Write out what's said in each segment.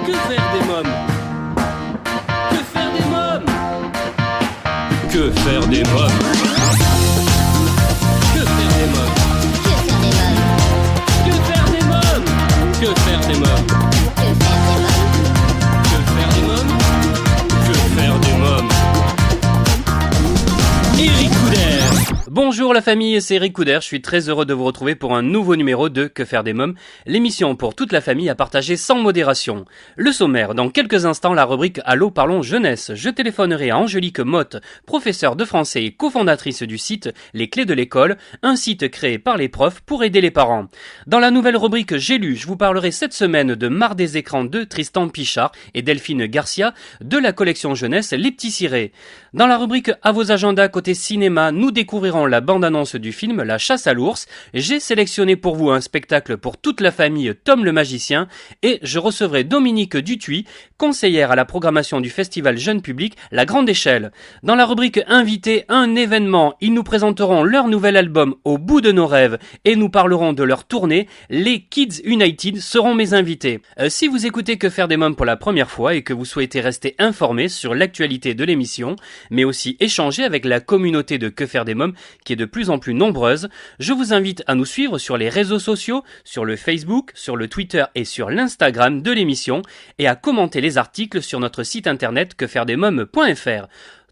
Que faire des mômes? Que faire des mômes? Que faire des mômes? Que faire des mômes? Que faire des mômes? Que faire des mômes? Que faire des mômes? Que faire des mômes? Eric Couder. Bonjour la famille, c'est Eric Couder, je suis très heureux de vous retrouver pour un nouveau numéro de Que faire des mômes, l'émission pour toute la famille à partager sans modération. Le sommaire, dans quelques instants la rubrique Allô parlons jeunesse. Je téléphonerai à Angélique Motte, professeure de français et cofondatrice du site Les Clés de l'école, un site créé par les profs pour aider les parents. Dans la nouvelle rubrique J'ai lu, je vous parlerai cette semaine de Marre des écrans de Tristan Pichard et Delphine Garcia de la collection jeunesse Les Petits Cirés. Dans la rubrique À vos agendas côté cinéma, nous découvrirons la bande-annonce du film La Chasse à l'ours. J'ai sélectionné pour vous un spectacle pour toute la famille Tom le Magicien et je recevrai Dominique Dutuy, conseillère à la programmation du festival jeune public La Grande Échelle. Dans la rubrique Invité, un événement, ils nous présenteront leur nouvel album Au bout de nos rêves et nous parlerons de leur tournée. Les Kids United seront mes invités. Si vous écoutez Que faire des mômes pour la première fois et que vous souhaitez rester informé sur l'actualité de l'émission, mais aussi échanger avec la communauté de Que faire des mômes qui est de plus en plus nombreuse, je vous invite à nous suivre sur les réseaux sociaux, sur le Facebook, sur le Twitter et sur l'Instagram de l'émission et à commenter les articles sur notre site internet quefairedesmômes.fr.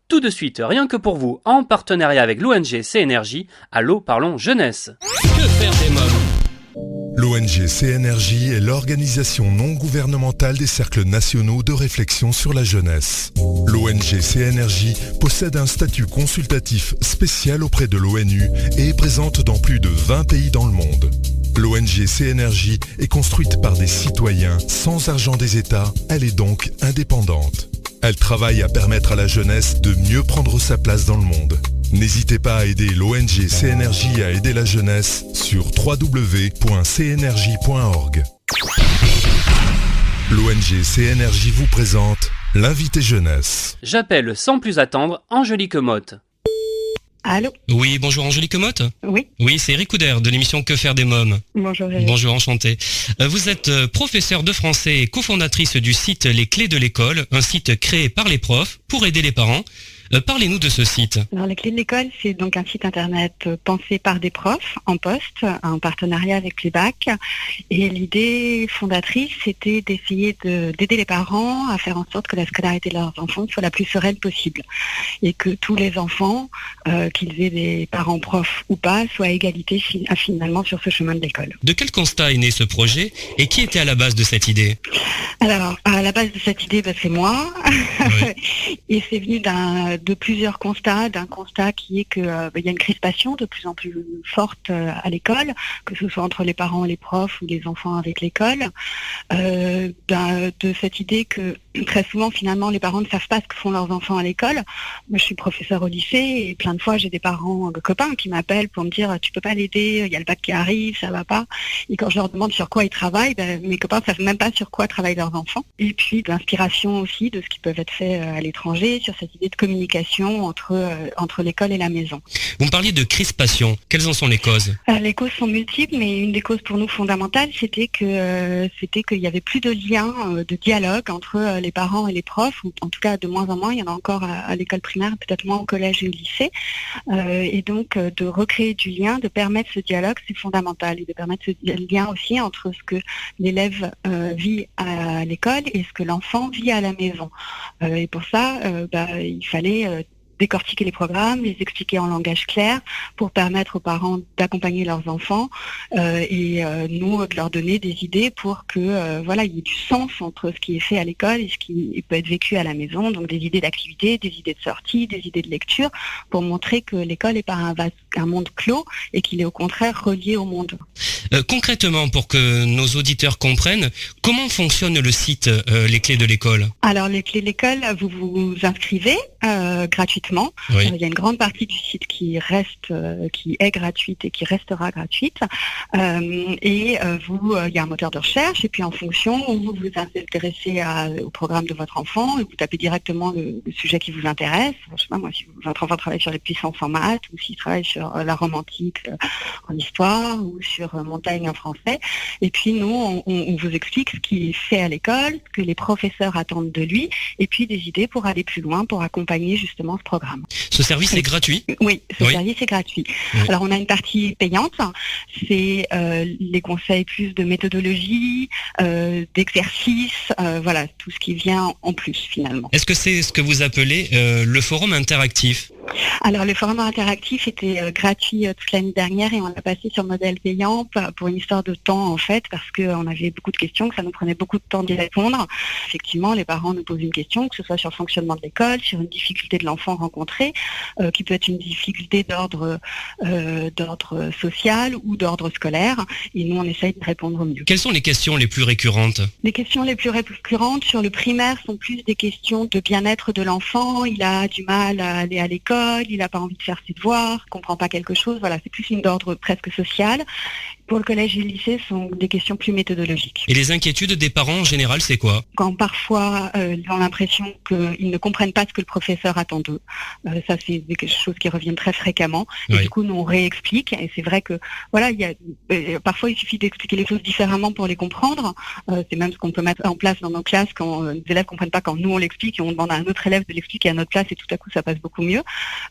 Tout de suite, rien que pour vous, en partenariat avec l'ONG CNRJ, Allô parlons jeunesse. Que faire des mômes? L'ONG CNRJ est l'organisation non gouvernementale des cercles nationaux de réflexion sur la jeunesse. L'ONG CNRJ possède un statut consultatif spécial auprès de l'ONU et est présente dans plus de 20 pays dans le monde. L'ONG CNRJ est construite par des citoyens sans argent des États, elle est donc indépendante. Elle travaille à permettre à la jeunesse de mieux prendre sa place dans le monde. N'hésitez pas à aider l'ONG CNRJ à aider la jeunesse sur www.cnrj.org. L'ONG CNRJ vous présente l'invité jeunesse. J'appelle sans plus attendre Angélique Motte. Allô? Oui, bonjour Angélique Motte. Oui. Oui, c'est Eric Couder de l'émission Que faire des mômes. Bonjour Eric. Bonjour, enchanté. Vous êtes professeure de français et cofondatrice du site Les Clés de l'école, un site créé par les profs pour aider les parents. Parlez-nous de ce site. Alors, Les Clés de l'école, c'est donc un site internet pensé par des profs en poste, en partenariat avec les bacs. Et l'idée fondatrice, c'était d'essayer d'aider les parents à faire en sorte que la scolarité de leurs enfants soit la plus sereine possible. Et que tous les enfants, qu'ils aient des parents profs ou pas, soient à égalité finalement sur ce chemin de l'école. De quel constat est né ce projet et qui était à la base de cette idée? Alors, à la base de cette idée, c'est moi. Oui. Et c'est venu de plusieurs constats, d'un constat qui est qu'il y a une crispation de plus en plus forte à l'école, que ce soit entre les parents et les profs ou les enfants avec l'école, de cette idée que très souvent finalement les parents ne savent pas ce que font leurs enfants à l'école. Moi je suis professeure au lycée et plein de fois j'ai des parents, copains qui m'appellent pour me dire tu peux pas l'aider, il y a le bac qui arrive, ça va pas. Et quand je leur demande sur quoi ils travaillent, mes copains ne savent même pas sur quoi travaillent leurs enfants. Et puis de l'inspiration aussi de ce qui peut être fait à l'étranger, sur cette idée de communication entre l'école et la maison. Vous me parliez de crispation, quelles en sont les causes? Les causes sont multiples, mais une des causes pour nous fondamentales, c'était qu'il y avait plus de lien, de dialogue entre les parents et les profs, ou en tout cas de moins en moins, il y en a encore à l'école primaire, peut-être moins au collège et au lycée, et donc de recréer du lien, de permettre ce dialogue, c'est fondamental, et de permettre ce lien aussi entre ce que l'élève vit à l'école et ce que l'enfant vit à la maison. Et pour ça, il fallait décortiquer les programmes, les expliquer en langage clair pour permettre aux parents d'accompagner leurs enfants et nous de leur donner des idées pour que il y ait du sens entre ce qui est fait à l'école et ce qui peut être vécu à la maison, donc des idées d'activité, des idées de sortie, des idées de lecture pour montrer que l'école n'est pas un monde clos et qu'il est au contraire relié au monde. Concrètement, pour que nos auditeurs comprennent, comment fonctionne le site Les Clés de l'école? Alors les Clés de l'école, vous vous inscrivez gratuitement. Oui. Il y a une grande partie du site qui est gratuite et qui restera gratuite. Il y a un moteur de recherche et puis en fonction où vous vous intéressez au programme de votre enfant, vous tapez directement le sujet qui vous intéresse. Je sais pas moi, si votre enfant travaille sur les puissances en maths ou s'il travaille sur la romantique en histoire ou sur montagne en français. Et puis nous, on vous explique ce qu'il fait à l'école, ce que les professeurs attendent de lui, et puis des idées pour aller plus loin, pour accompagner justement ce programme. Ce service est gratuit ? Oui, ce service est gratuit. Oui. Alors on a une partie payante, c'est les conseils plus de méthodologie, d'exercice, voilà, tout ce qui vient en plus finalement. Est-ce que c'est ce que vous appelez le forum interactif ? Alors le forum interactif était gratuit toute l'année dernière et on l'a passé sur modèle payant pour une histoire de temps en fait, parce qu'on avait beaucoup de questions, que ça nous prenait beaucoup de temps d'y répondre. Effectivement, les parents nous posent une question, que ce soit sur le fonctionnement de l'école, sur une difficulté de l'enfant rencontré, qui peut être une difficulté d'ordre social ou d'ordre scolaire, et nous on essaye de répondre au mieux. Quelles sont les questions les plus récurrentes ? Les questions les plus récurrentes sur le primaire sont plus des questions de bien-être de l'enfant. Il a du mal à aller à l'école, il n'a pas envie de faire ses devoirs, comprend pas quelque chose. Voilà, c'est plus une d'ordre presque social. Pour le collège et le lycée, ce sont des questions plus méthodologiques. Et les inquiétudes des parents en général, c'est quoi ? Quand parfois ils ont l'impression qu'ils ne comprennent pas ce que le professeur attend d'eux. Ça, c'est des choses qui reviennent très fréquemment. Et Oui. du coup, nous, on réexplique. Et c'est vrai que, voilà, parfois, il suffit d'expliquer les choses différemment pour les comprendre. C'est même ce qu'on peut mettre en place dans nos classes quand les élèves ne comprennent pas, quand nous, on l'explique et on demande à un autre élève de l'expliquer à notre place et tout à coup, ça passe beaucoup mieux.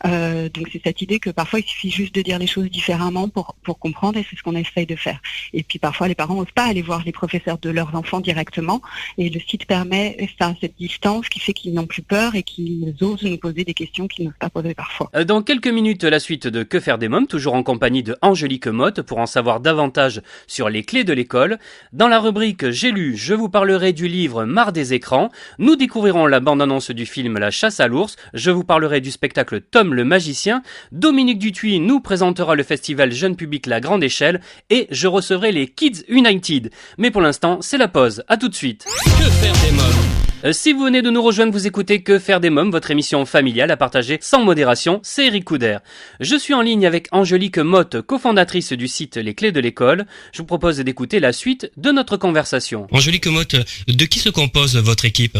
Donc, c'est cette idée que parfois, il suffit juste de dire les choses différemment pour comprendre, et c'est ce qu'on essaye de faire. Et puis parfois les parents n'osent pas aller voir les professeurs de leurs enfants directement, et le site permet cette distance qui fait qu'ils n'ont plus peur et qu'ils osent nous poser des questions qu'ils n'osent pas poser parfois. Dans quelques minutes, la suite de Que faire des mômes, toujours en compagnie de Angélique Motte pour en savoir davantage sur les clés de l'école. Dans la rubrique J'ai lu, je vous parlerai du livre Marre des écrans. Nous découvrirons la bande-annonce du film La chasse à l'ours. Je vous parlerai du spectacle Tom le magicien. Dominique Dutuis nous présentera le festival Jeune Public La Grande Échelle et je recevrai les Kids United. Mais pour l'instant, c'est la pause. À tout de suite. Que faire des mômes ? Si vous venez de nous rejoindre, vous écoutez Que faire des mômes, votre émission familiale à partager sans modération, c'est Eric Couder. Je suis en ligne avec Angélique Motte, cofondatrice du site Les Clés de l'école. Je vous propose d'écouter la suite de notre conversation. Angélique Motte, de qui se compose votre équipe ?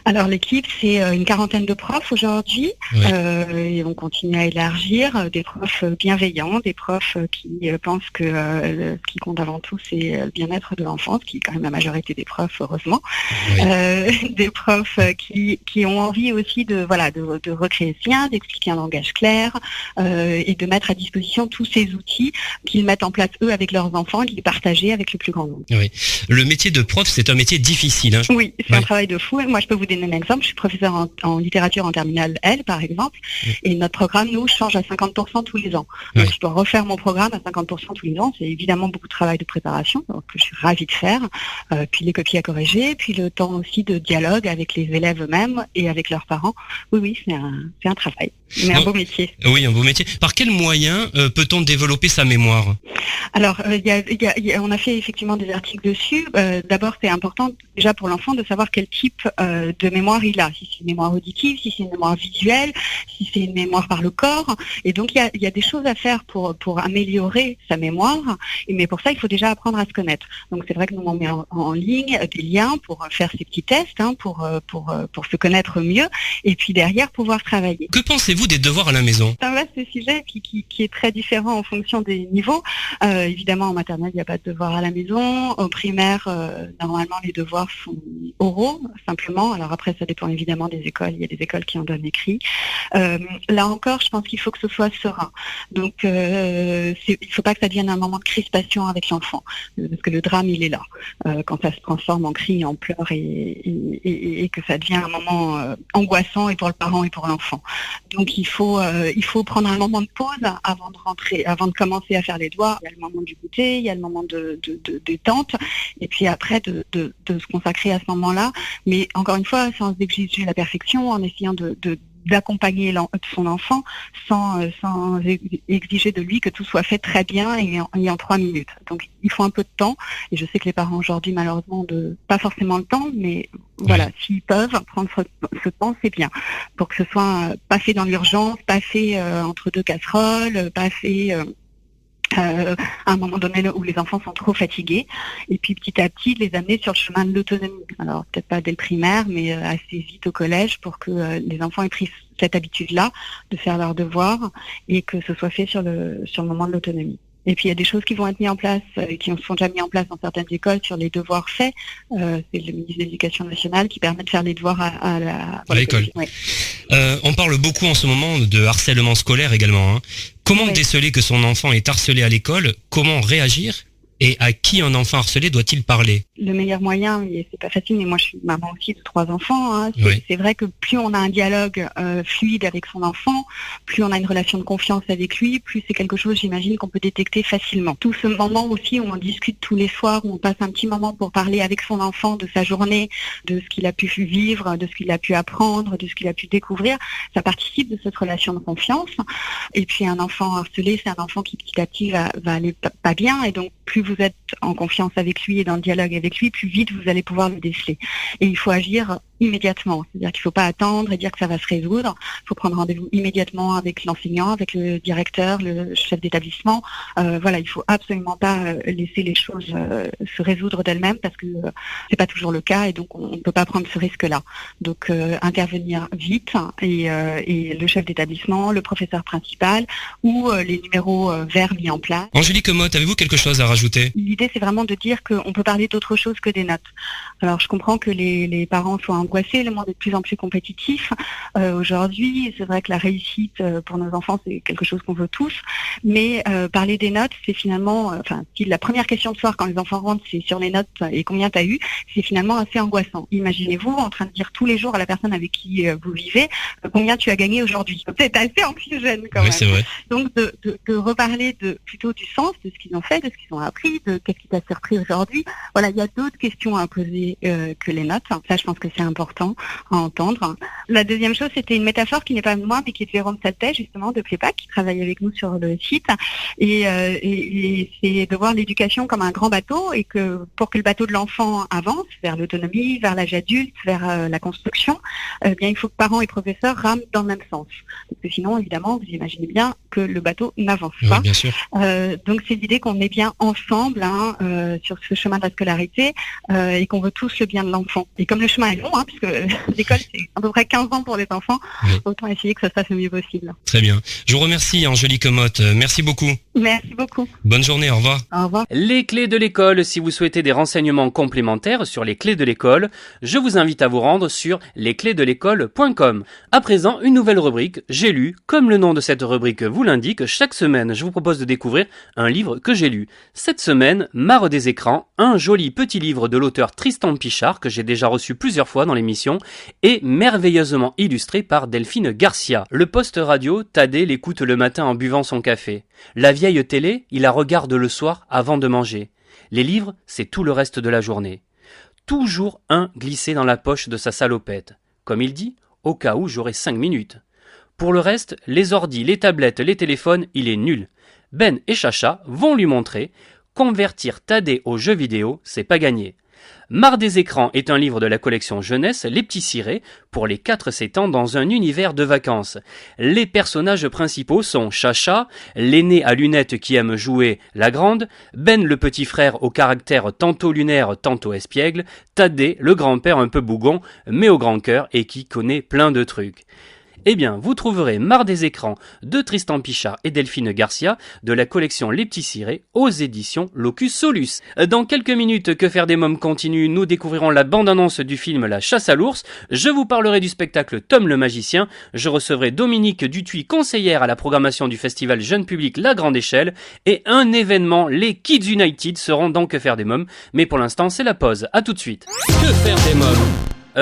Alors l'équipe, c'est une quarantaine de profs aujourd'hui, Oui. Et on continue à élargir, des profs bienveillants, des profs qui pensent que ce qui compte avant tout, c'est le bien-être de l'enfant, ce qui est quand même la majorité des profs, heureusement. Oui. Des profs qui ont envie aussi de recréer ce lien, d'expliquer un langage clair, et de mettre à disposition tous ces outils qu'ils mettent en place eux avec leurs enfants et de les partager avec le plus grand nombre. Oui. Le métier de prof, c'est un métier difficile. Hein. Oui, c'est Ouais. un travail de fou. Et moi, je peux vous donner un exemple. Je suis professeure en littérature en terminale L, par exemple, et notre programme, nous, change à 50% tous les ans. Donc, Ouais. je dois refaire mon programme à 50% tous les ans. C'est évidemment beaucoup de travail de préparation, donc, que je suis ravie de faire. Puis les copies à corriger, puis le temps aussi de dialogue avec les élèves eux-mêmes et avec leurs parents. Oui, c'est un travail, mais un Bon. beau métier. Oui, un beau métier. Par quel moyen peut-on développer sa mémoire ? Alors, on a fait effectivement des articles dessus. D'abord, c'est important déjà pour l'enfant de savoir quel type de mémoire il a. Si c'est une mémoire auditive, si c'est une mémoire visuelle, si c'est une mémoire par le corps. Et donc, il y a des choses à faire pour améliorer sa mémoire. Mais pour ça, il faut déjà apprendre à se connaître. Donc, c'est vrai que nous, on met en ligne des liens pour faire ces petits tests, pour se connaître mieux. Et puis derrière, pouvoir travailler. Que pensez-vous des devoirs à la maison ? C'est un vaste sujet qui est très différent en fonction des niveaux. Évidemment, en maternelle, il n'y a pas de devoirs à la maison. Au primaire, normalement, les devoirs sont oraux, simplement. Alors après, ça dépend évidemment des écoles. Il y a des écoles qui en donnent écrit. Là encore, je pense qu'il faut que ce soit serein. Donc, il ne faut pas que ça devienne un moment de crispation avec l'enfant, parce que le drame, il est là. Quand ça se transforme en cri, en pleurs, et que ça devient un moment angoissant, et pour le parent et pour l'enfant. Donc, il faut prendre un moment de pause avant de rentrer, avant de commencer à faire les devoirs. Il y a le moment du goûter, il y a le moment de détente, et puis après de se consacrer à ce moment-là. Mais encore une fois, sans exiger la perfection, en essayant d'accompagner son enfant sans exiger de lui que tout soit fait très bien et en 3 minutes. Donc il faut un peu de temps, et je sais que les parents aujourd'hui malheureusement pas forcément le temps, mais voilà, s'ils peuvent prendre ce temps, c'est bien, pour que ce soit pas fait dans l'urgence, pas fait entre 2 casseroles, pas fait à un moment donné où les enfants sont trop fatigués, et puis petit à petit les amener sur le chemin de l'autonomie. Alors peut-être pas dès le primaire, mais assez vite au collège, pour que les enfants aient pris cette habitude-là de faire leurs devoirs et que ce soit fait sur le moment de l'autonomie. Et puis il y a des choses qui vont être mises en place, qui sont déjà mises en place dans certaines écoles sur les devoirs faits. C'est le ministre de l'Éducation nationale qui permet de faire les devoirs à l'école. Ouais. On parle beaucoup en ce moment de harcèlement scolaire également. Comment déceler que son enfant est harcelé à l'école? Comment réagir? Et à qui un enfant harcelé doit-il parler? Le meilleur moyen, et c'est pas facile, mais moi je suis maman aussi de 3 enfants, Oui. C'est vrai que plus on a un dialogue fluide avec son enfant, plus on a une relation de confiance avec lui, plus c'est quelque chose, j'imagine, qu'on peut détecter facilement. Tout ce moment aussi où on discute tous les soirs, où on passe un petit moment pour parler avec son enfant de sa journée, de ce qu'il a pu vivre, de ce qu'il a pu apprendre, de ce qu'il a pu découvrir, ça participe de cette relation de confiance. Et puis un enfant harcelé, c'est un enfant qui petit à petit va aller pas bien, et donc plus vous êtes en confiance avec lui et dans le dialogue avec lui, plus vite vous allez pouvoir le déceler. Et il faut agir immédiatement. C'est-à-dire qu'il ne faut pas attendre et dire que ça va se résoudre. Il faut prendre rendez-vous immédiatement avec l'enseignant, avec le directeur, le chef d'établissement. Voilà, il ne faut absolument pas laisser les choses se résoudre d'elles-mêmes, parce que c'est pas toujours le cas, et donc on ne peut pas prendre ce risque-là. Donc intervenir vite, et le chef d'établissement, le professeur principal ou les numéros verts mis en place. Angélique Motte, avez-vous quelque chose à rajouter? L'idée, c'est vraiment de dire qu'on peut parler d'autre chose que des notes. Alors, je comprends que les parents soient angoissés, le monde est de plus en plus compétitif. Aujourd'hui, c'est vrai que la réussite pour nos enfants, c'est quelque chose qu'on veut tous, mais parler des notes, c'est finalement, si la première question de soir quand les enfants rentrent, c'est sur les notes et combien tu as eu, c'est finalement assez angoissant. Imaginez-vous en train de dire tous les jours à la personne avec qui vous vivez combien tu as gagné aujourd'hui. C'est assez anxiogène quand même. C'est vrai. Donc, de reparler plutôt du sens de ce qu'ils ont fait, de ce qu'ils ont appris, de qu'est-ce qui t'a surpris aujourd'hui. Voilà, il y a d'autres questions à poser que les notes. Ça, je pense que c'est important à entendre. La deuxième chose, c'était une métaphore qui n'est pas de moi, mais qui est de Jérôme Saltet, justement, de Plépac, qui travaille avec nous sur le site. Et c'est de voir l'éducation comme un grand bateau, et que pour que le bateau de l'enfant avance vers l'autonomie, vers l'âge adulte, vers la construction, bien, il faut que parents et professeurs rament dans le même sens. Parce que sinon, évidemment, vous imaginez bien que le bateau n'avance pas. Oui, bien sûr. Donc, c'est l'idée qu'on est bien ensemble sur ce chemin de la scolarité, et qu'on veut tous le bien de l'enfant. Et comme le chemin est long, puisque l'école c'est à peu près 15 ans pour les enfants, autant essayer que ça se fasse le mieux possible. Très bien. Je vous remercie, Angélique Motte. Merci beaucoup. Merci beaucoup. Bonne journée, au revoir. Au revoir. Les clés de l'école, si vous souhaitez des renseignements complémentaires sur les clés de l'école, je vous invite à vous rendre sur lesclésdelécole.com. À présent, une nouvelle rubrique, j'ai lu. Comme le nom de cette rubrique vous l'indique, chaque semaine, je vous propose de découvrir un livre que j'ai lu. Cette semaine, Marre des écrans, un joli petit livre de l'auteur Tristan Pichard, que j'ai déjà reçu plusieurs fois dans l'émission, et merveilleusement illustré par Delphine Garcia. Le poste radio, Thaddée l'écoute le matin en buvant son café. La vieille télé, il la regarde le soir avant de manger. Les livres, c'est tout le reste de la journée. Toujours un glissé dans la poche de sa salopette. Comme il dit, au cas où j'aurai 5 minutes. Pour le reste, les ordis, les tablettes, les téléphones, il est nul. Ben et Chacha vont lui montrer. Convertir Thaddée aux jeux vidéo, c'est pas gagné. Marre des écrans est un livre de la collection jeunesse Les Petits Cirés pour les 4-7 ans dans un univers de vacances. Les personnages principaux sont Chacha, l'aîné à lunettes qui aime jouer la grande, Ben le petit frère au caractère tantôt lunaire tantôt espiègle, Thaddée le grand-père un peu bougon mais au grand cœur et qui connaît plein de trucs. Eh bien, vous trouverez Marre des écrans de Tristan Pichard et Delphine Garcia de la collection Les Petits Cirés aux éditions Locus Solus. Dans quelques minutes, Que faire des mômes continue, nous découvrirons la bande-annonce du film La chasse à l'ours. Je vous parlerai du spectacle Tom le magicien. Je recevrai Dominique Dutuy, conseillère à la programmation du festival Jeune Public La Grande Échelle. Et un événement, les Kids United seront dans Que faire des mômes. Mais pour l'instant, c'est la pause. À tout de suite. Que faire des mômes ?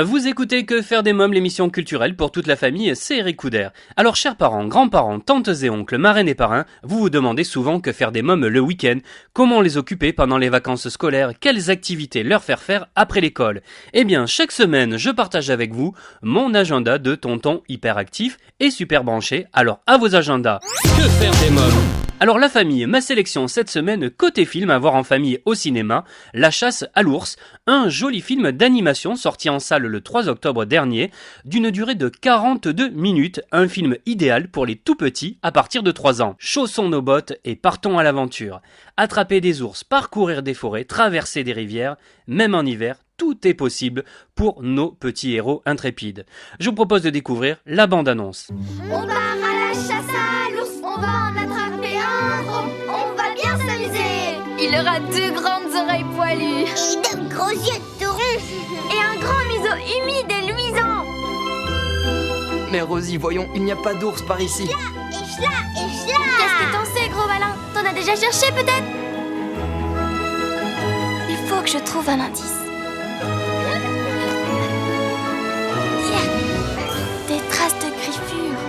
Vous écoutez Que faire des mômes, l'émission culturelle pour toute la famille, c'est Eric Couder. Alors chers parents, grands-parents, tantes et oncles, marraines et parrains, vous vous demandez souvent que faire des mômes le week-end, comment les occuper pendant les vacances scolaires, quelles activités leur faire après l'école. Eh bien, chaque semaine, je partage avec vous mon agenda de tonton hyperactif et super branché, alors à vos agendas. Que faire des mômes ? Alors la famille, ma sélection cette semaine côté film à voir en famille au cinéma, La chasse à l'ours, un joli film d'animation sorti en salle le 3 octobre dernier, d'une durée de 42 minutes, un film idéal pour les tout petits à partir de 3 ans. Chaussons nos bottes et partons à l'aventure. Attraper des ours, parcourir des forêts, traverser des rivières, même en hiver, tout est possible pour nos petits héros intrépides. Je vous propose de découvrir la bande-annonce. On part à la chasse à l'ours, on va en attraper un gros, on va bien s'amuser. Il aura 2 grandes oreilles poilues et de gros yeux tout rouges et un grand museau humide et luisant. Mais Rosie, voyons, il n'y a pas d'ours par ici. et chla. Qu'est-ce que t'en sais, gros malin? T'en as déjà cherché peut-être? Il faut que je trouve un indice. Des traces de griffures.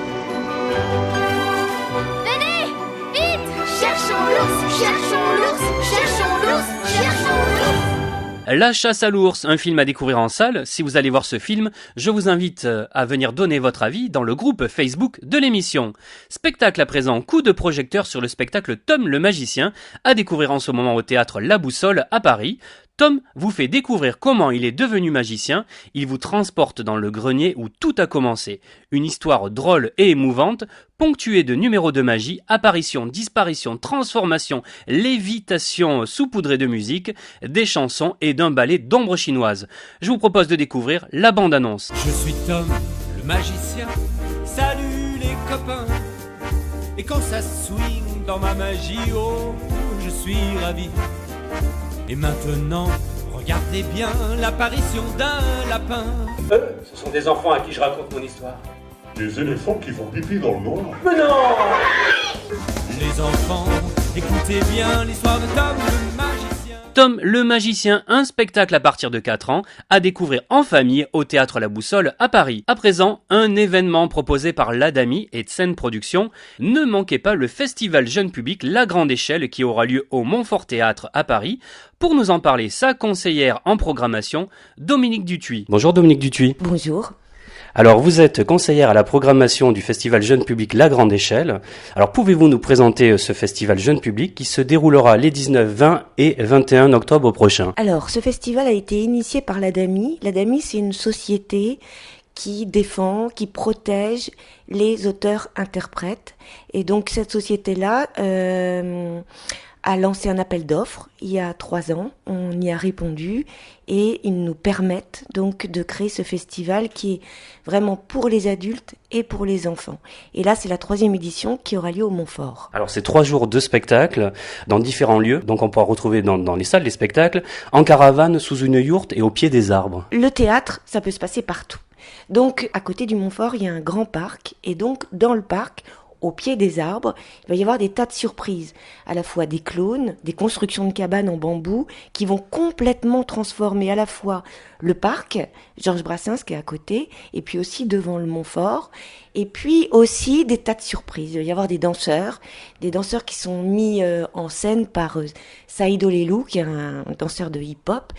Venez, vite! Cherchons l'ours, cherchons l'ours, cherchons l'ours, cherchons l'ours. La chasse à l'ours, un film à découvrir en salle. Si vous allez voir ce film, je vous invite à venir donner votre avis dans le groupe Facebook de l'émission. Spectacle à présent, coup de projecteur sur le spectacle Tom le magicien, à découvrir en ce moment au théâtre La Boussole à Paris. Tom vous fait découvrir comment il est devenu magicien, il vous transporte dans le grenier où tout a commencé. Une histoire drôle et émouvante, ponctuée de numéros de magie, apparitions, disparitions, transformations, lévitations saupoudrées de musique, des chansons et d'un ballet d'ombre chinoise. Je vous propose de découvrir la bande-annonce. Je suis Tom, le magicien, salut les copains. Et quand ça swing dans ma magie, oh, je suis ravi. Et maintenant, regardez bien l'apparition d'un lapin. Ce sont des enfants à qui je raconte mon histoire. Des éléphants qui font pipi dans le noir. Mais non! Les enfants, écoutez bien l'histoire de Tom le magicien. Tom le magicien, un spectacle à partir de 4 ans, à découvrir en famille au théâtre La Boussole à Paris. À présent, un événement proposé par l'Adami et Tsen Productions. Ne manquez pas le festival jeune public La Grande Échelle qui aura lieu au Montfort Théâtre à Paris. Pour nous en parler, sa conseillère en programmation, Dominique Dutuy. Bonjour Dominique Dutuy. Bonjour. Alors, vous êtes conseillère à la programmation du festival Jeune Public La Grande Échelle. Alors, pouvez-vous nous présenter ce festival Jeune Public qui se déroulera les 19, 20 et 21 octobre prochains? Alors, ce festival a été initié par l'Adami. L'Adami, c'est une société qui défend, qui protège les auteurs-interprètes. Et donc, cette société-là a lancé un appel d'offres il y a 3 ans. On y a répondu et ils nous permettent donc de créer ce festival qui est vraiment pour les adultes et pour les enfants. Et là, c'est la 3e édition qui aura lieu au Montfort. Alors, c'est 3 jours de spectacle dans différents lieux. Donc, on pourra retrouver dans les salles des spectacles, en caravane, sous une yourte et au pied des arbres. Le théâtre, ça peut se passer partout. Donc, à côté du Montfort, il y a un grand parc. Et donc, dans le parc, au pied des arbres, il va y avoir des tas de surprises, à la fois des clowns, des constructions de cabanes en bambou qui vont complètement transformer à la fois le parc, Georges Brassens qui est à côté, et puis aussi devant le Montfort, et puis aussi des tas de surprises. Il va y avoir des danseurs qui sont mis en scène par Saïd Olelou, qui est un danseur de hip-hop.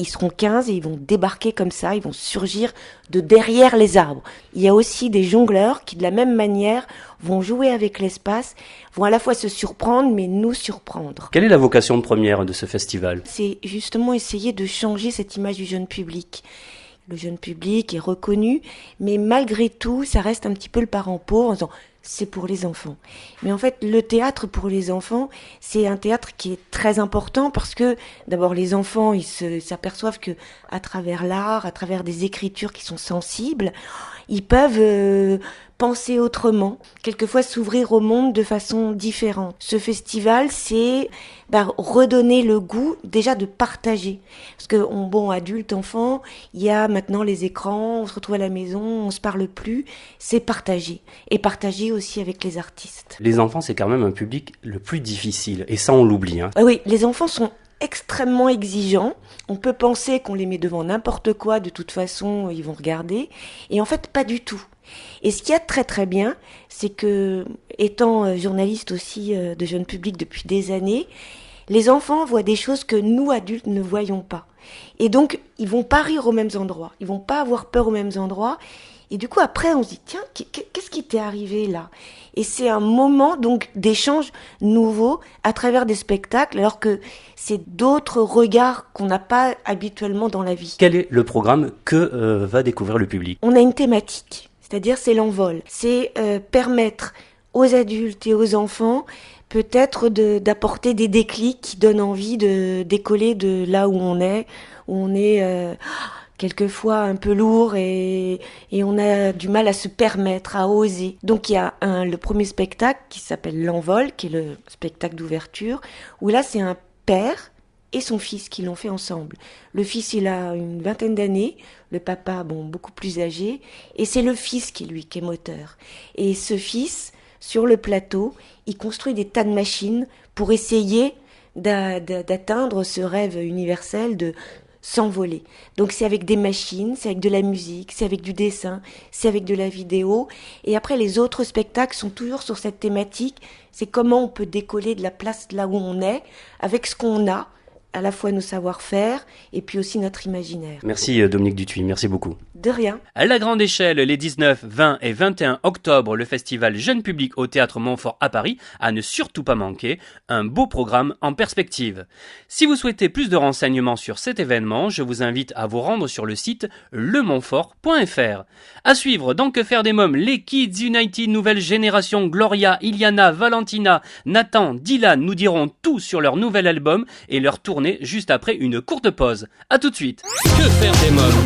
Ils seront 15 et ils vont débarquer comme ça, ils vont surgir de derrière les arbres. Il y a aussi des jongleurs qui, de la même manière, vont jouer avec l'espace, vont à la fois se surprendre, mais nous surprendre. Quelle est la vocation première de ce festival? C'est justement essayer de changer cette image du jeune public. Le jeune public est reconnu, mais malgré tout, ça reste un petit peu le parent pauvre en disant c'est pour les enfants. Mais en fait, le théâtre pour les enfants, c'est un théâtre qui est très important parce que d'abord les enfants, ils s'aperçoivent que à travers l'art, à travers des écritures qui sont sensibles, ils peuvent penser autrement, quelquefois s'ouvrir au monde de façon différente. Ce festival, c'est redonner le goût déjà de partager. Parce que, adulte, enfant, il y a maintenant les écrans, on se retrouve à la maison, on se parle plus, c'est partager. Et partager aussi avec les artistes. Les enfants, c'est quand même un public le plus difficile, et ça on l'oublie. Oui, les enfants sont extrêmement exigeants. On peut penser qu'on les met devant n'importe quoi, de toute façon, ils vont regarder. Et en fait, pas du tout. Et ce qu'il y a de très très bien, c'est que, étant journaliste aussi de jeune public depuis des années, les enfants voient des choses que nous, adultes, ne voyons pas. Et donc, ils vont pas rire aux mêmes endroits. Ils vont pas avoir peur aux mêmes endroits. Et du coup, après, on se dit, tiens, qu'est-ce qui t'est arrivé là ? Et c'est un moment donc d'échange nouveau à travers des spectacles, alors que c'est d'autres regards qu'on n'a pas habituellement dans la vie. Quel est le programme que va découvrir le public ? On a une thématique, c'est-à-dire c'est l'envol. C'est permettre aux adultes et aux enfants peut-être d'apporter des déclics qui donnent envie de décoller de là où on est quelquefois un peu lourd et on a du mal à se permettre, à oser. Donc il y a le premier spectacle qui s'appelle L'Envol, qui est le spectacle d'ouverture, où là c'est un père et son fils qui l'ont fait ensemble. Le fils, il a une 20aine d'années, le papa, beaucoup plus âgé, et c'est le fils qui est moteur. Et ce fils, sur le plateau, il construit des tas de machines pour essayer d'atteindre ce rêve universel de s'envoler. Donc c'est avec des machines, c'est avec de la musique, c'est avec du dessin, c'est avec de la vidéo. Et après, les autres spectacles sont toujours sur cette thématique. C'est comment on peut décoller de la place là où on est, avec ce qu'on a, à la fois nos savoir-faire et puis aussi notre imaginaire. Merci Dominique Dutuit, merci beaucoup. De rien. À la grande échelle, les 19, 20 et 21 octobre, le festival Jeune Public au Théâtre Montfort à Paris, à ne surtout pas manquer, un beau programme en perspective. Si vous souhaitez plus de renseignements sur cet événement, je vous invite à vous rendre sur le site lemontfort.fr. À suivre, dans Que faire des mômes, les Kids United nouvelle génération, Gloria, Iliana, Valentina, Nathan, Dylan nous diront tout sur leur nouvel album et leur tournée juste après une courte pause. À tout de suite. Que faire des mômes ?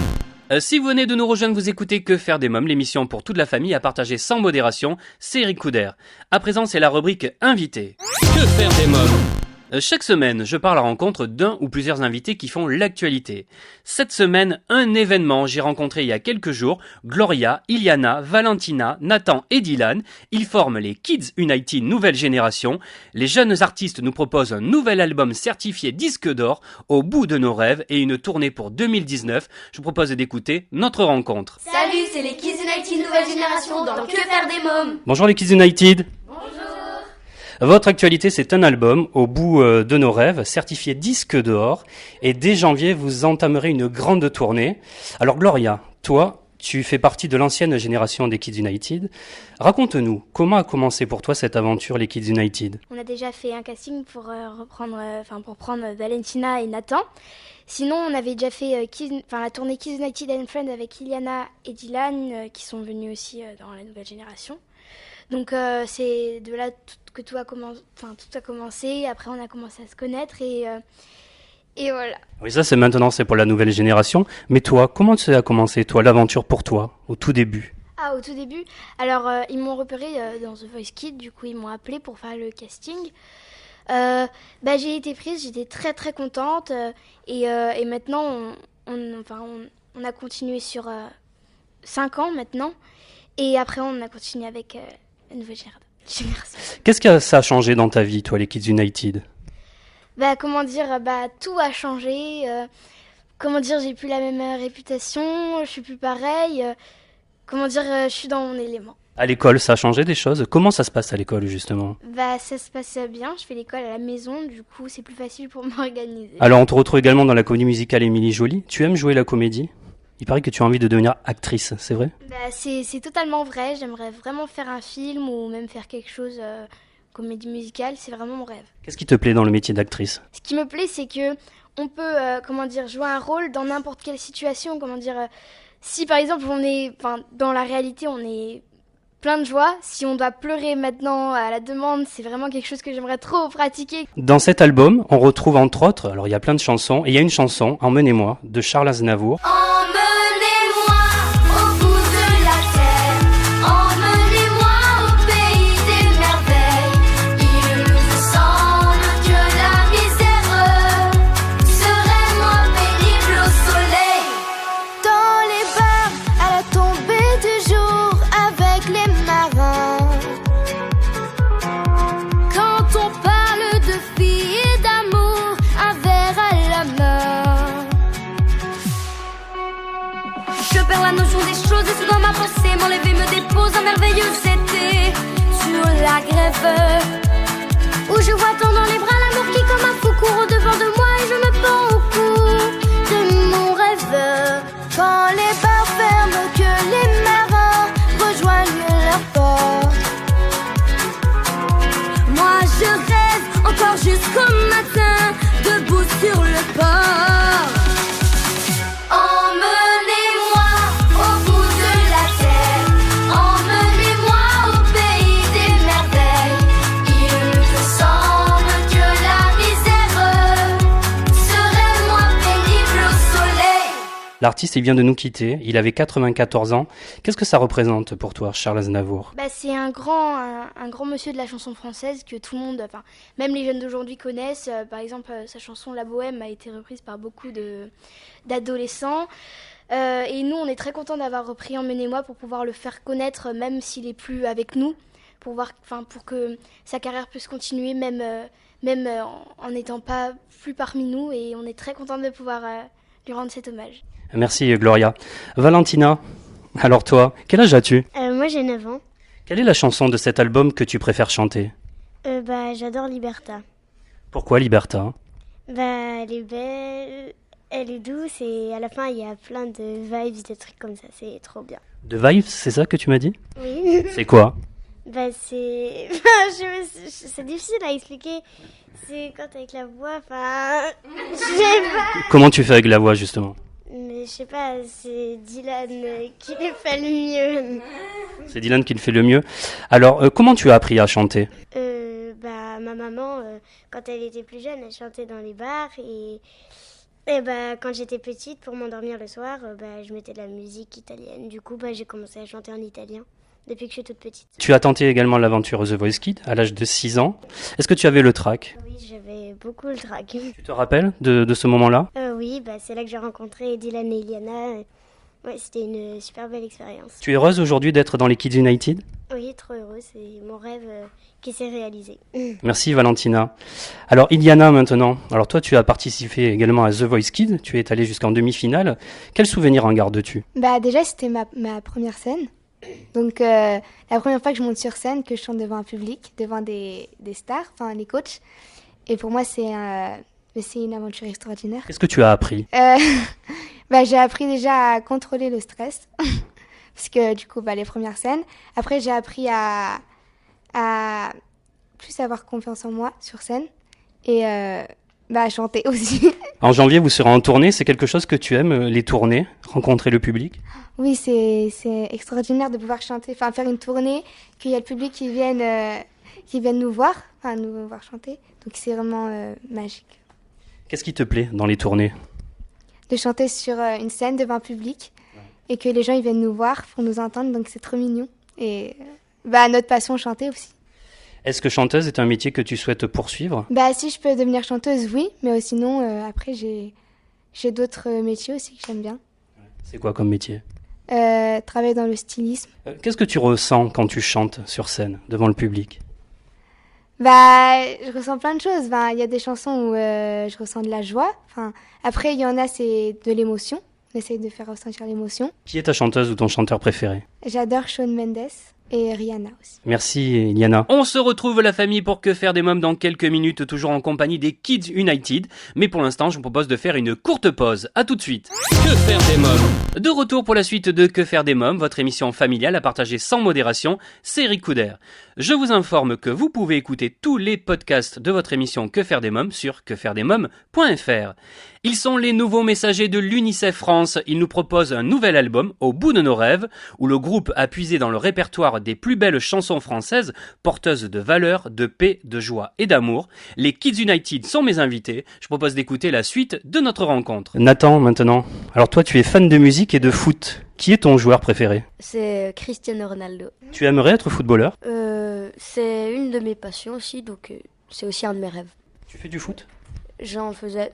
Si vous venez de nous rejoindre, vous écoutez Que faire des mômes, l'émission pour toute la famille à partager sans modération, c'est Eric Couder. À présent, c'est la rubrique Invité. Que faire des mômes ? Chaque semaine, je pars à la rencontre d'un ou plusieurs invités qui font l'actualité. Cette semaine, un événement. J'ai rencontré il y a quelques jours Gloria, Iliana, Valentina, Nathan et Dylan. Ils forment les Kids United nouvelle génération. Les jeunes artistes nous proposent un nouvel album certifié disque d'or au bout de nos rêves et une tournée pour 2019. Je vous propose d'écouter notre rencontre. Salut, c'est les Kids United nouvelle génération dans Que faire des mômes. Bonjour les Kids United. Votre actualité, c'est un album au bout de nos rêves, certifié disque d'or. Et dès janvier, vous entamerez une grande tournée. Alors Gloria, toi, tu fais partie de l'ancienne génération des Kids United. Raconte-nous, comment a commencé pour toi cette aventure, les Kids United ? On a déjà fait un casting pour prendre Valentina et Nathan. Sinon, on avait déjà fait la tournée Kids United and Friends avec Iliana et Dylan, qui sont venus aussi dans la nouvelle génération. Donc c'est de là que tout a commencé. Après, on a commencé à se connaître et voilà. Oui, ça c'est maintenant, c'est pour la nouvelle génération. Mais toi, comment ça a commencé, toi, l'aventure pour toi, au tout début ? Au tout début, alors ils m'ont repéré dans The Voice Kids, du coup ils m'ont appelé pour faire le casting. J'ai été prise, j'étais très très contente et maintenant on a continué sur 5 ans maintenant et après on a continué avec la nouvelle génération. Qu'est-ce que ça a changé dans ta vie, toi, les Kids United ? Tout a changé. J'ai plus la même réputation, je suis plus pareille. Je suis dans mon élément. À l'école, ça a changé des choses ? Comment ça se passe à l'école, justement ? Ça se passe bien, je fais l'école à la maison, du coup c'est plus facile pour m'organiser. Alors on te retrouve également dans la comédie musicale Émilie Joly. Tu aimes jouer la comédie ? Il paraît que tu as envie de devenir actrice, c'est vrai ? C'est totalement vrai, j'aimerais vraiment faire un film ou même faire quelque chose, comédie musicale, c'est vraiment mon rêve. Qu'est-ce qui te plaît dans le métier d'actrice ? Ce qui me plaît, c'est que on peut jouer un rôle dans n'importe quelle situation, si par exemple dans la réalité on est plein de joie, si on doit pleurer maintenant à la demande, c'est vraiment quelque chose que j'aimerais trop pratiquer. Dans cet album, on retrouve entre autres, alors il y a plein de chansons, et il y a une chanson, Emmenez-moi, de Charles Aznavour. je perds la notion des choses et soudain ma pensée m'enlève et me dépose un merveilleux été sur la grève où je vois tant dans les bras l'amour qui comme un fou court au-devant de moi et je me pends au cou de mon rêve. Quand les bars ferment, que les marins rejoignent leur port, moi je rêve encore jusqu'au matin, debout sur le port. Emmenez-moi au bout de la terre, emmenez-moi au pays des merveilles. Il me semble que la misère serait moins pénible au soleil. L'artiste, il vient de nous quitter, il avait 94 ans. Qu'est-ce que ça représente pour toi, Charles Aznavour ? C'est un grand monsieur de la chanson française que tout le monde, enfin même les jeunes d'aujourd'hui connaissent. Par exemple, sa chanson La Bohème a été reprise par beaucoup d'adolescents. Et nous, on est très contents d'avoir repris Emmenez-moi pour pouvoir le faire connaître, même s'il est plus avec nous, pour que sa carrière puisse continuer, même en n'étant pas plus parmi nous. Et on est très contents de pouvoir lui rendre cet hommage. Merci Gloria. Valentina, alors toi, quel âge as-tu ? Moi j'ai 9 ans. Quelle est la chanson de cet album que tu préfères chanter ? J'adore Liberta. Pourquoi Liberta ? Elle est belle, elle est douce et à la fin il y a plein de vibes, des trucs comme ça, c'est trop bien. De vibes, c'est ça que tu m'as dit ? Oui. C'est quoi ? C'est... c'est difficile à expliquer. C'est quand avec la voix, je sais pas. Comment tu fais avec la voix justement ? Mais je sais pas, c'est Dylan qui le fait le mieux. C'est Dylan qui le fait le mieux. Alors, comment tu as appris à chanter ? Ma maman, quand elle était plus jeune, elle chantait dans les bars et quand j'étais petite, pour m'endormir le soir, je mettais de la musique italienne. Du coup, j'ai commencé à chanter en italien depuis que je suis toute petite. Tu as tenté également l'aventure The Voice Kids à l'âge de 6 ans. Est-ce que tu avais le trac ? Oui, j'avais beaucoup le trac. Tu te rappelles de ce moment-là ? Oui, c'est là que j'ai rencontré Dylan et Iliana. Ouais, c'était une super belle expérience. Tu es heureuse aujourd'hui d'être dans les Kids United ? Oui, trop heureuse. C'est mon rêve qui s'est réalisé. Merci Valentina. Alors Iliana maintenant. Alors toi tu as participé également à The Voice Kids. Tu es allée jusqu'en demi-finale. Quel souvenir en gardes-tu ? Déjà c'était ma première scène. Donc la première fois que je monte sur scène, que je chante devant un public, devant des stars, enfin les coachs. Et pour moi c'est une aventure extraordinaire. Qu'est-ce que tu as appris ? J'ai appris déjà à contrôler le stress. Parce que du coup, les premières scènes. Après, j'ai appris à plus avoir confiance en moi sur scène. Et à chanter aussi. En janvier, vous serez en tournée. C'est quelque chose que tu aimes, les tournées, rencontrer le public ? Oui, c'est extraordinaire de pouvoir chanter, faire une tournée, qu'il y a le public qui vienne nous voir chanter. Donc c'est vraiment magique. Qu'est-ce qui te plaît dans les tournées ? De chanter sur une scène devant un public et que les gens ils viennent nous voir pour nous entendre, donc c'est trop mignon. Et notre passion, chanter aussi. Est-ce que chanteuse est un métier que tu souhaites poursuivre ? Si je peux devenir chanteuse, oui, mais sinon après j'ai d'autres métiers aussi que j'aime bien. C'est quoi comme métier ? Travailler dans le stylisme. Qu'est-ce que tu ressens quand tu chantes sur scène devant le public ? Je ressens plein de choses. Il y a des chansons où je ressens de la joie. Après, il y en a, c'est de l'émotion. On essaye de faire ressentir l'émotion. Qui est ta chanteuse ou ton chanteur préféré ? J'adore Shawn Mendes et Rihanna aussi. Merci Iliana. On se retrouve la famille pour Que faire des mômes dans quelques minutes, toujours en compagnie des Kids United. Mais pour l'instant, je vous propose de faire une courte pause. À tout de suite. Que faire des mômes ? De retour pour la suite de Que faire des mômes, votre émission familiale à partager sans modération, c'est Eric Couder. Je vous informe que vous pouvez écouter tous les podcasts de votre émission Que faire des mômes sur quefairedesmômes.fr. Ils sont les nouveaux messagers de l'UNICEF France. Ils nous proposent un nouvel album, Au bout de nos rêves, où le groupe a puisé dans le répertoire des plus belles chansons françaises, porteuses de valeurs, de paix, de joie et d'amour. Les Kids United sont mes invités. Je propose d'écouter la suite de notre rencontre. Nathan, maintenant. Alors toi, tu es fan de musique et de foot. Qui est ton joueur préféré ? C'est Cristiano Ronaldo. Tu aimerais être footballeur ? C'est une de mes passions aussi, donc c'est aussi un de mes rêves. Tu fais du foot ? J'en faisais,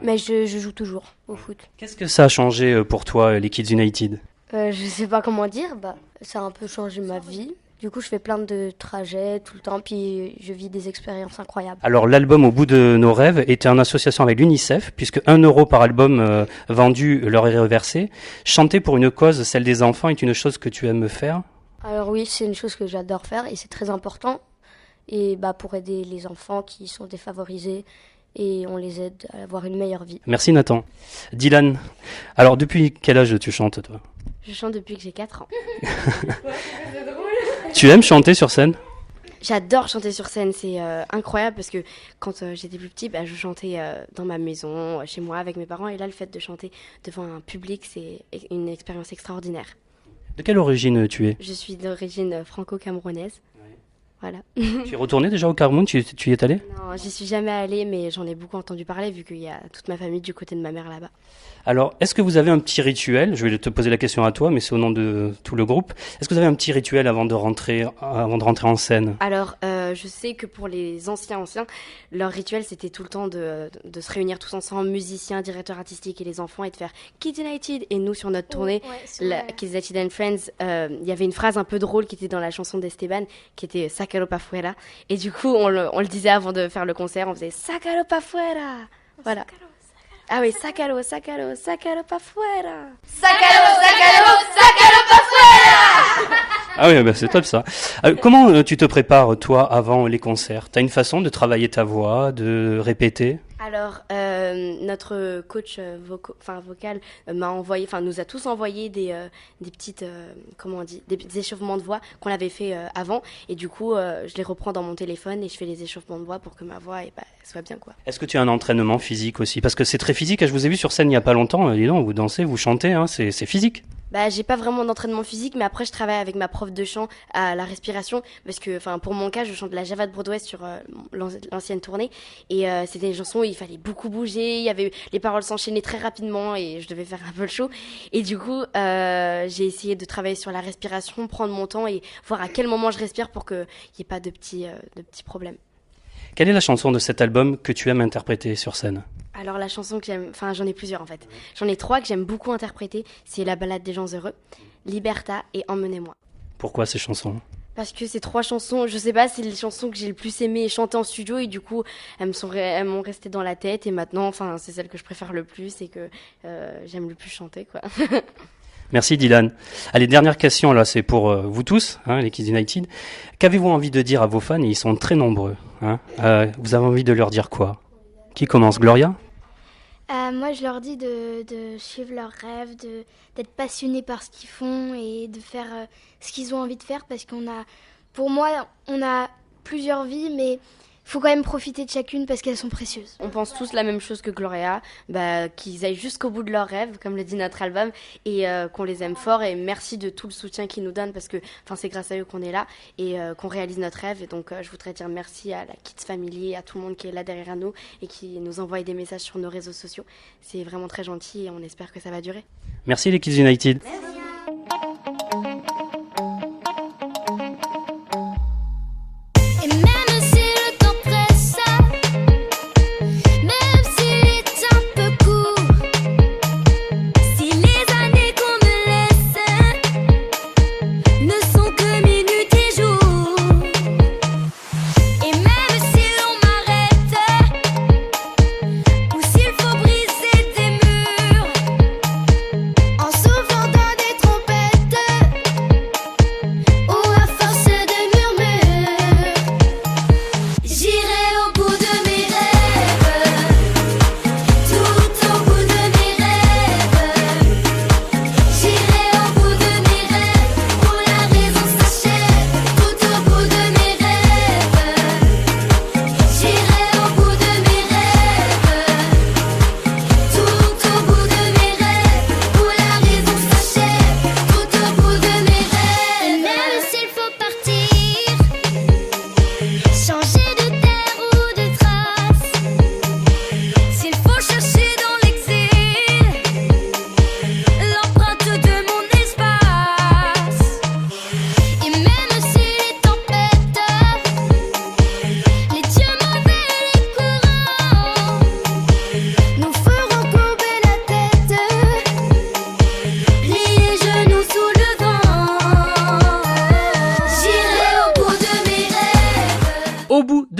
mais je joue toujours au foot. Qu'est-ce que ça a changé pour toi, les Kids United ? Je sais pas comment dire, ça a un peu changé ma vie. Du coup, je fais plein de trajets tout le temps, puis je vis des expériences incroyables. Alors l'album Au bout de nos rêves était en association avec l'UNICEF, puisque 1 euro par album vendu leur est reversé. Chanter pour une cause, celle des enfants, est une chose que tu aimes faire? Alors oui, c'est une chose que j'adore faire et c'est très important. Et pour aider les enfants qui sont défavorisés et on les aide à avoir une meilleure vie. Merci Nathan. Dylan, alors depuis quel âge tu chantes toi? Je chante depuis que j'ai 4 ans. Tu aimes chanter sur scène? J'adore chanter sur scène, c'est incroyable parce que quand j'étais plus petite, je chantais dans ma maison, chez moi, avec mes parents. Et là, le fait de chanter devant un public, c'est une expérience extraordinaire. De quelle origine tu es? Je suis d'origine franco-camerounaise. Voilà. Tu es retourné déjà au Cameroun? Tu y es allé? Non, j'y suis jamais allée, mais j'en ai beaucoup entendu parler vu qu'il y a toute ma famille du côté de ma mère là-bas. Alors, est-ce que vous avez un petit rituel? Je vais te poser la question à toi, mais c'est au nom de tout le groupe. Est-ce que vous avez un petit rituel avant de rentrer en scène? Alors, je sais que pour les anciens, leur rituel c'était tout le temps de se réunir tous ensemble, musiciens, directeurs artistiques et les enfants, et de faire Kids United. Et nous, sur notre tournée, Kids United and Friends, il y avait une phrase un peu drôle qui était dans la chanson d'Esteban, qui était Sácalo pa' fuera. Et du coup, on le disait avant de faire le concert, on faisait Sácalo pa' fuera. Voilà. Ah oui, sácalo pa' fuera. Sácalo pa' fuera. Ah oui, c'est top ça. Comment tu te prépares, toi, avant les concerts? T'as une façon de travailler ta voix, de répéter? Alors, notre coach vocal nous a tous envoyé des petites, des échauffements de voix qu'on avait fait avant. Et du coup, je les reprends dans mon téléphone et je fais les échauffements de voix pour que ma voix soit bien, quoi. Est-ce que tu as un entraînement physique aussi? Parce que c'est très physique. Je vous ai vu sur scène il n'y a pas longtemps. Dis donc, vous dansez, vous chantez, hein, c'est physique. J'ai pas vraiment d'entraînement physique, mais après je travaille avec ma prof de chant à la respiration, parce que, pour mon cas, je chante la Java de Broadway sur l'ancienne tournée, et c'était une chanson où il fallait beaucoup bouger, les paroles s'enchaînaient très rapidement, et je devais faire un peu le show. Et du coup, j'ai essayé de travailler sur la respiration, prendre mon temps et voir à quel moment je respire pour qu'il n'y ait pas de petits problèmes. Quelle est la chanson de cet album que tu aimes interpréter sur scène? Alors la chanson que j'aime, j'en ai plusieurs en fait. J'en ai 3 que j'aime beaucoup interpréter, c'est La Ballade des gens heureux, Liberta et Emmenez-moi. Pourquoi ces chansons? Parce que ces 3 chansons, je sais pas, c'est les chansons que j'ai le plus aimé chanter en studio et du coup, elles m'ont resté dans la tête et maintenant, c'est celles que je préfère le plus et que j'aime le plus chanter, quoi. Merci Dylan. Allez, dernière question, là, c'est pour vous tous, les Kids United. Qu'avez-vous envie de dire à vos fans? Ils sont très nombreux. Vous avez envie de leur dire quoi? Qui commence? Gloria? Moi, je leur dis de suivre leurs rêves, d'être passionnés par ce qu'ils font et de faire ce qu'ils ont envie de faire parce pour moi, on a plusieurs vies, mais il faut quand même profiter de chacune parce qu'elles sont précieuses. On pense tous la même chose que Gloria, qu'ils aillent jusqu'au bout de leurs rêves, comme le dit notre album, et qu'on les aime fort. Et merci de tout le soutien qu'ils nous donnent parce que c'est grâce à eux qu'on est là et qu'on réalise notre rêve. Et donc je voudrais dire merci à la Kids Family, à tout le monde qui est là derrière nous et qui nous envoie des messages sur nos réseaux sociaux. C'est vraiment très gentil et on espère que ça va durer. Merci les Kids United. Merci. Dans des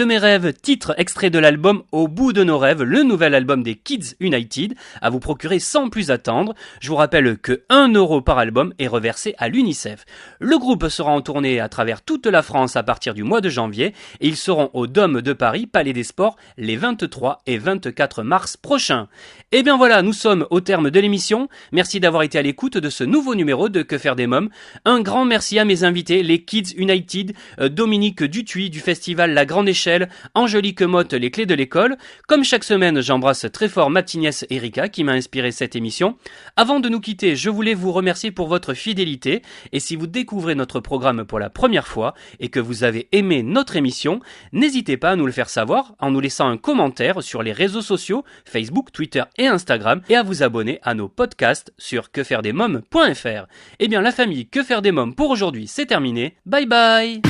de mes rêves, titre extrait de l'album Au bout de nos rêves, le nouvel album des Kids United, à vous procurer sans plus attendre. Je vous rappelle que 1 € par album est reversé à l'UNICEF. Le groupe sera en tournée à travers toute la France à partir du mois de janvier et ils seront au Dôme de Paris, Palais des Sports, les 23 et 24 mars prochains. Et bien voilà, nous sommes au terme de l'émission. Merci d'avoir été à l'écoute de ce nouveau numéro de Que faire des mômes. Un grand merci à mes invités, les Kids United, Dominique Dutuis du festival La Grande Échelle, Angélique Motte, les Clés de l'école. Comme chaque semaine, j'embrasse très fort ma petite nièce Erika qui m'a inspiré cette émission. Avant de nous quitter, je voulais vous remercier pour votre fidélité et si vous découvrez notre programme pour la première fois et que vous avez aimé notre émission, n'hésitez pas à nous le faire savoir en nous laissant un commentaire sur les réseaux sociaux, Facebook, Twitter et Instagram et à vous abonner à nos podcasts sur quefairedesmoms.fr. Eh bien la famille Que faire des mômes pour aujourd'hui c'est terminé. Bye bye.